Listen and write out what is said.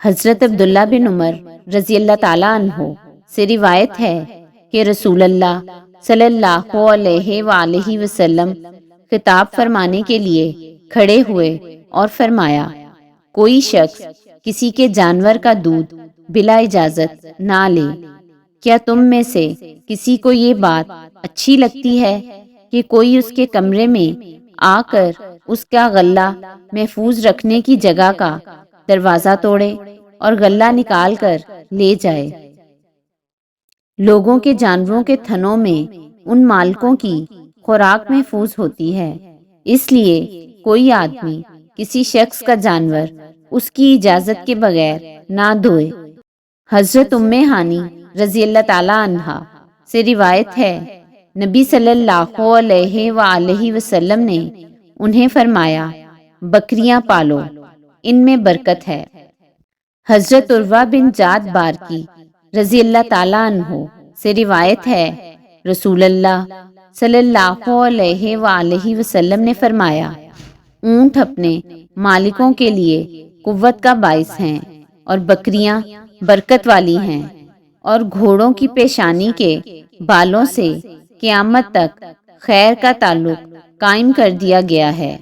حضرت عبداللہ بن عمر رضی اللہ تعالیٰ عنہ سے روایت ہے کہ رسول اللہ صلی اللہ علیہ وآلہ وسلم خطاب فرمانے کے لیے کھڑے ہوئے اور فرمایا، کوئی شخص کسی کے جانور کا دودھ بلا اجازت نہ لے۔ کیا تم میں سے کسی کو یہ بات اچھی لگتی ہے کہ کوئی اس کے کمرے میں آ کر اس کا غلہ محفوظ رکھنے کی جگہ کا دروازہ توڑے اور غلہ نکال کر لے جائے؟ لوگوں کے جانوروں کے تھنوں میں ان مالکوں کی خوراک محفوظ ہوتی ہے، اس لیے کوئی آدمی کسی شخص کا جانور اس کی اجازت کے بغیر نہ دھوئے۔ حضرت ام ہانی رضی اللہ تعالیٰ عنہا سے روایت ہے، نبی صلی اللہ علیہ وآلہ وسلم نے انہیں فرمایا، بکریاں پالو، ان میں برکت ہے۔ حضرت عروہ بن جعد بارکی رضی اللہ تعالیٰ عنہ سے روایت ہے، رسول اللہ صلی اللہ علیہ وآلہ وسلم نے فرمایا، اونٹ اپنے مالکوں کے لیے قوت کا باعث ہیں اور بکریاں برکت والی ہیں، اور گھوڑوں کی پیشانی کے بالوں سے قیامت تک خیر کا تعلق قائم کر دیا گیا ہے۔